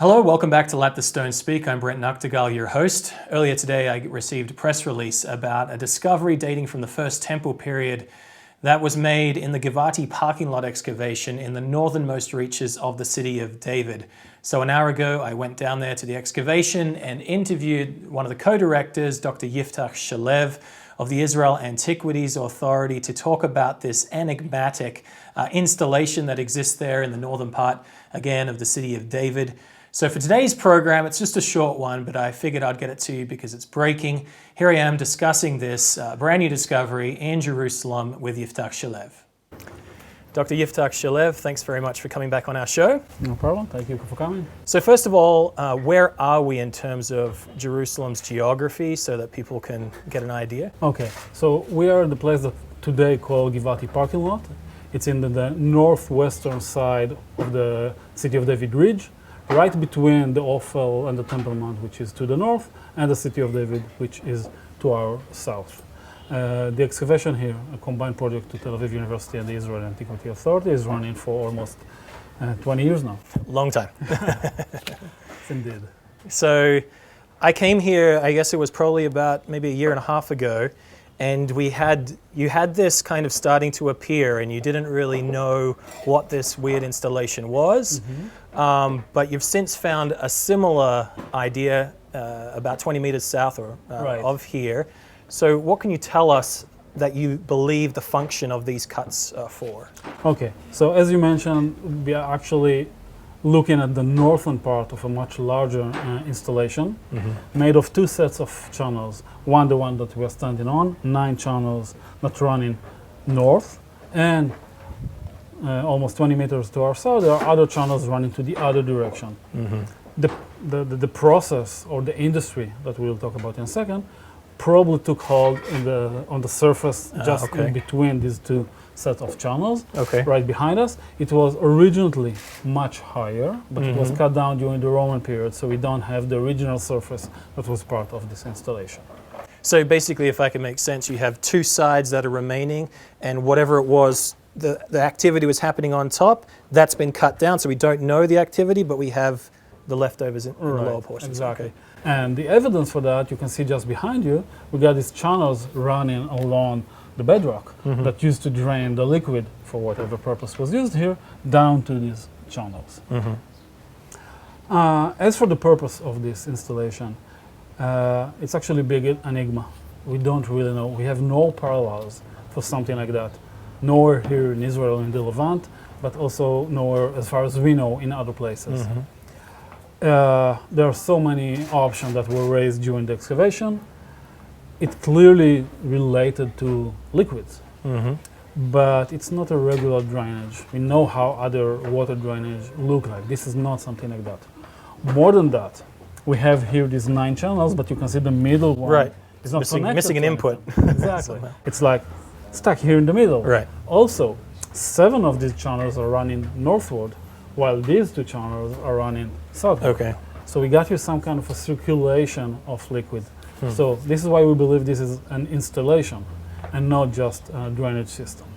Hello, welcome back to Let the Stone Speak. I'm Brent Nagtegaal, your host. Earlier today, I received a press release about a discovery dating from the First Temple period that was made in the Givati parking lot excavation in the northernmost reaches of the city of David. So an hour ago, I went down there to the excavation and interviewed one of the co-directors, Dr. Yiftah Shalev, of the Israel Antiquities Authority, to talk about this enigmatic installation that exists there in the northern part, again, of the city of David. So for today's program, it's just a short one, but I figured I'd get it to you because it's breaking. Here I am discussing this brand new discovery in Jerusalem with Yiftah Shalev. Dr. Yiftah Shalev, thanks very much for coming back on our show. No problem, thank you for coming. So first of all, where are we in terms of Jerusalem's geography so that people can get an idea? Okay, so we are at the place that today called Givati parking lot. It's in the northwestern side of the city of David Ridge, right between the Ophel and the Temple Mount, which is to the north, and the city of David, which is to our south. The excavation here, a combined project to Tel Aviv University and the Israel Antiquity Authority, is running for almost 20 years now. Long time. Indeed. So I came here, I guess it was probably about maybe a year and a half ago, and you had this kind of starting to appear, and you didn't really know what this weird installation was. But you've since found a similar idea about 20 meters south of here. So what can you tell us that you believe the function of these cuts are for? Okay, so as you mentioned, we are actually looking at the northern part of a much larger installation made of two sets of channels. One, the one that we are standing on, 9 channels that running north, and almost 20 meters to our south, there are other channels running to the other direction. The process or the industry that we'll talk about in a second probably took hold on the surface just in between these two sets of channels, right behind us. It was originally much higher, but it was cut down during the Roman period, so we don't have the original surface that was part of this installation. So basically, if I can make sense, you have two sides that are remaining, and whatever it was, the activity was happening on top, that's been cut down, so we don't know the activity, but we have the leftovers in the lower portion. Exactly. And the evidence for that, you can see just behind you, we got these channels running along the bedrock that used to drain the liquid for whatever purpose was used here, down to these channels. As for the purpose of this installation, it's actually a big enigma. We don't really know. We have no parallels for something like that. Nowhere here in Israel in the Levant, but also nowhere, as far as we know, in other places. There are so many options that were raised during the excavation. It clearly related to liquids, but it's not a regular drainage. We know how other water drainage look like. This is not something like that. More than that, we have here these 9 channels, but you can see the middle one is not missing an input. Exactly. It's like stuck here in the middle. Right. Also, 7 of these channels are running northward, while these 2 channels are running southward. Okay. So we got here some kind of a circulation of liquid. So this is why we believe this is an installation and not just a drainage system.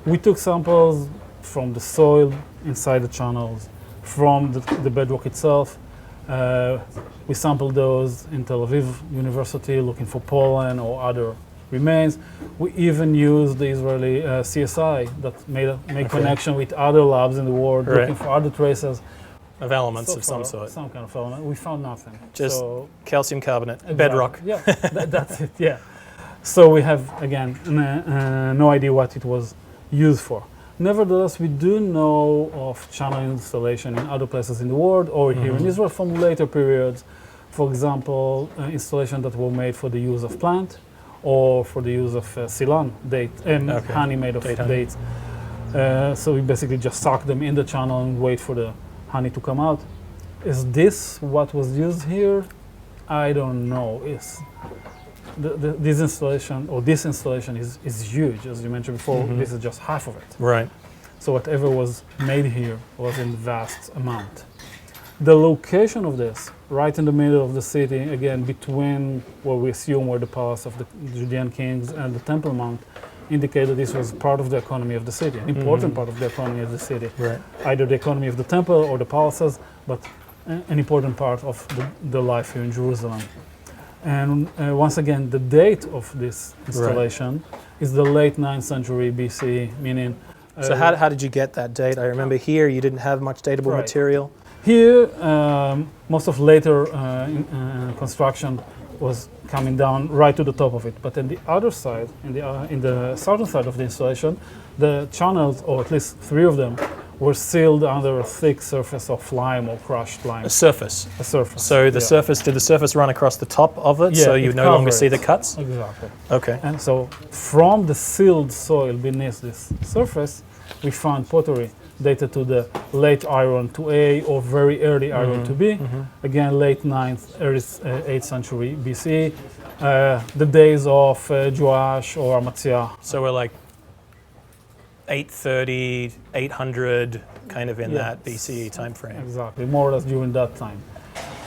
We took samples from the soil inside the channels, from the bedrock itself. We sampled those in Tel Aviv University looking for pollen or other remains. We even used the Israeli CSI that made connection with other labs in the world looking for other traces. Of elements of some sort. Some kind of element. We found nothing. Just calcium carbonate, bedrock. Yeah, that's it, yeah. So we have, again, no idea what it was used for. Nevertheless, we do know of channel installation in other places in the world or here in Israel from later periods. For example, installations that were made for the use of plant or for the use of silan, date, and honey made of dates. So we basically just soak them in the channel and wait for the honey to come out. Is this what was used here? I don't know. This installation is huge, as you mentioned before. This is just half of it. Right. So whatever was made here was in vast amount. The location of this, right in the middle of the city, again between what we assume were the palace of the Judean kings and the Temple Mount, indicated this was part of the economy of the city, an important part of the economy of the city. Right. Either the economy of the temple or the palaces, but an important part of the life here in Jerusalem. And once again, the date of this installation is the late 9th century BCE, meaning... So how did you get that date? I remember here you didn't have much datable material. Here, most of later construction was coming down right to the top of it. But on the other side, in the southern side of the installation, the channels, or at least 3 of them, were sealed under a thick surface of lime or crushed lime. A surface. A surface. So the surface, did the surface run across the top of it, so you no longer see the cuts? Exactly. Okay. And so from the sealed soil beneath this surface, we found pottery dated to the late Iron 2A or very early Iron 2B. Again, late 9th, early 8th century BC. The days of Joash or Amaziah. So we're like 830, 800, kind of in that BCE time frame. Exactly, more or less during that time.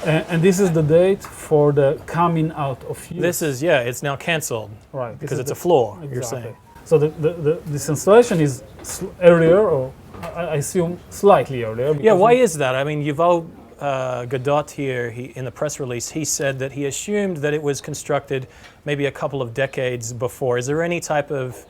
And this is the date for the coming out of use. This is, it's now cancelled. Right. Because it's a flaw, you're saying. So this installation is earlier, or I assume slightly earlier. Yeah, why is that? I mean, Yuval Gadot here, in the press release, he said that he assumed that it was constructed maybe a couple of decades before. Is there any type of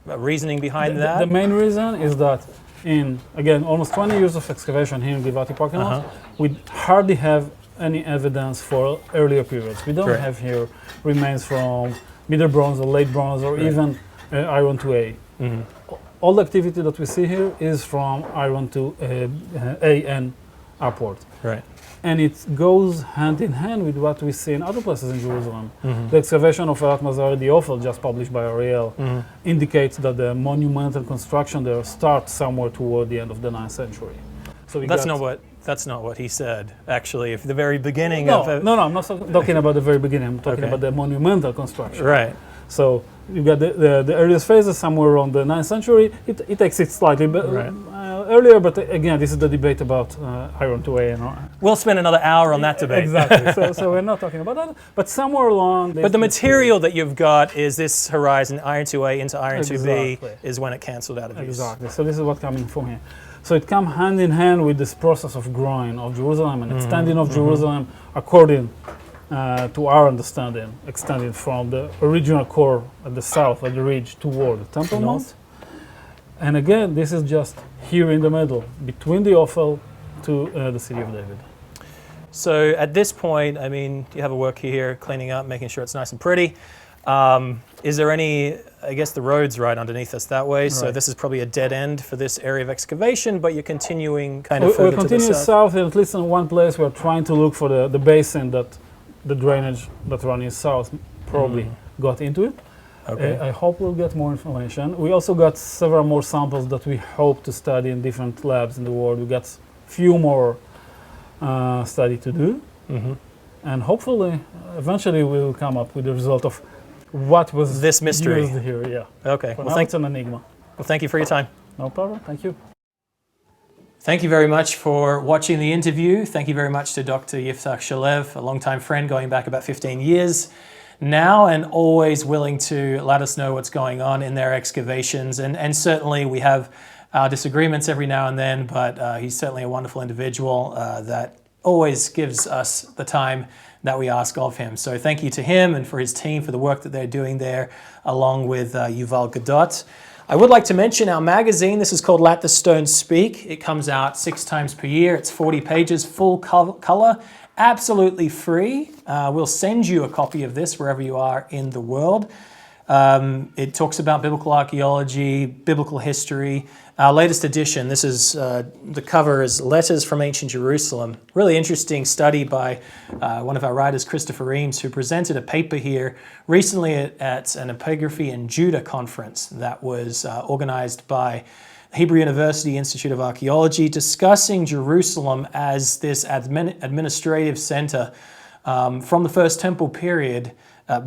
reasoning behind that? The main reason is that in, again, almost 20 years of excavation here in Givati parking lot, we hardly have any evidence for earlier periods. We don't have here remains from Middle Bronze or Late Bronze or even Iron 2A. All the activity that we see here is from Iron 2A and upward. Right. And it goes hand in hand with what we see in other places in Jerusalem. The excavation of Erat Mazar the Ophel, just published by Ariel, indicates that the monumental construction there starts somewhere toward the end of the 9th century. So that's not what he said, actually. If the very beginning no, of... No, I'm not talking about the very beginning. I'm talking about the monumental construction. Right. So you got the earliest phases somewhere around the 9th century. It takes it slightly earlier, but again, this is the debate about Iron 2A. And we'll spend another hour on that debate. Exactly. so we're not talking about that, but somewhere along... But the material that you've got is this horizon, Iron 2A into Iron 2B, is when it cancelled out of use. Exactly. So this is what's coming from here. So it comes hand in hand with this process of growing of Jerusalem and extending of Jerusalem according to our understanding, extending from the original core at the south, at the ridge, toward the Temple Mount. And again, this is just here in the middle, between the Ophel to the city of David. So at this point, I mean, you have a worker here cleaning up, making sure it's nice and pretty. Is there any, I guess the road's right underneath us that way, so this is probably a dead end for this area of excavation, but you're continuing kind of further to the south. We're continuing south, and at least in one place we're trying to look for the basin that the drainage that running south probably got into it. Okay. I hope we'll get more information. We also got several more samples that we hope to study in different labs in the world. We got a few more study to do, and hopefully, eventually, we will come up with the result of what was this mystery used here. Yeah. Okay. Well, it's an enigma. Well, thank you for your time. No problem. Thank you. Thank you very much for watching the interview. Thank you very much to Dr. Yiftah Shalev, a longtime friend going back about 15 years now, and always willing to let us know what's going on in their excavations. And certainly we have our disagreements every now and then, but he's certainly a wonderful individual that always gives us the time that we ask of him. So thank you to him and for his team for the work that they're doing there, along with Yuval Gadot. I would like to mention our magazine. This is called Let the Stones Speak. It comes out 6 times per year. It's 40 pages, full color, absolutely free. We'll send you a copy of this wherever you are in the world. It talks about biblical archaeology, biblical history. Our latest edition, this is the cover is Letters from Ancient Jerusalem. Really interesting study by one of our writers, Christopher Eames, who presented a paper here recently at an Epigraphy in Judah conference that was organized by Hebrew University Institute of Archaeology, discussing Jerusalem as this administrative center from the First Temple period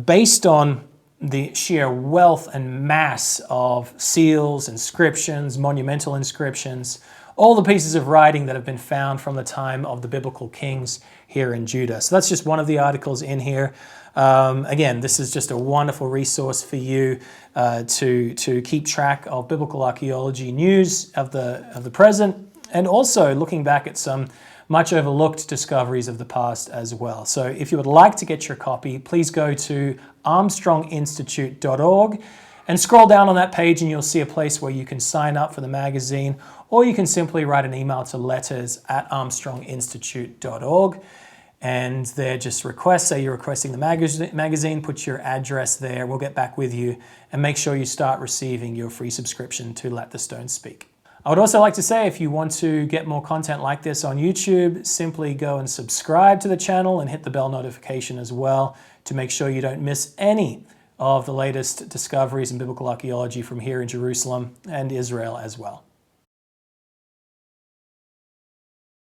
based on the sheer wealth and mass of seals, inscriptions, monumental inscriptions, all the pieces of writing that have been found from the time of the biblical kings here in Judah. So that's just one of the articles in here. Again, this is just a wonderful resource for you to keep track of biblical archaeology news of the present and also looking back at some much overlooked discoveries of the past as well. So if you would like to get your copy, please go to armstronginstitute.org and scroll down on that page and you'll see a place where you can sign up for the magazine, or you can simply write an email to letters@armstronginstitute.org. And they're just requests. Say you're requesting the magazine, put your address there, we'll get back with you, and make sure you start receiving your free subscription to Let the Stone Speak. I would also like to say, if you want to get more content like this on YouTube, simply go and subscribe to the channel and hit the bell notification as well to make sure you don't miss any of the latest discoveries in biblical archaeology from here in Jerusalem and Israel as well.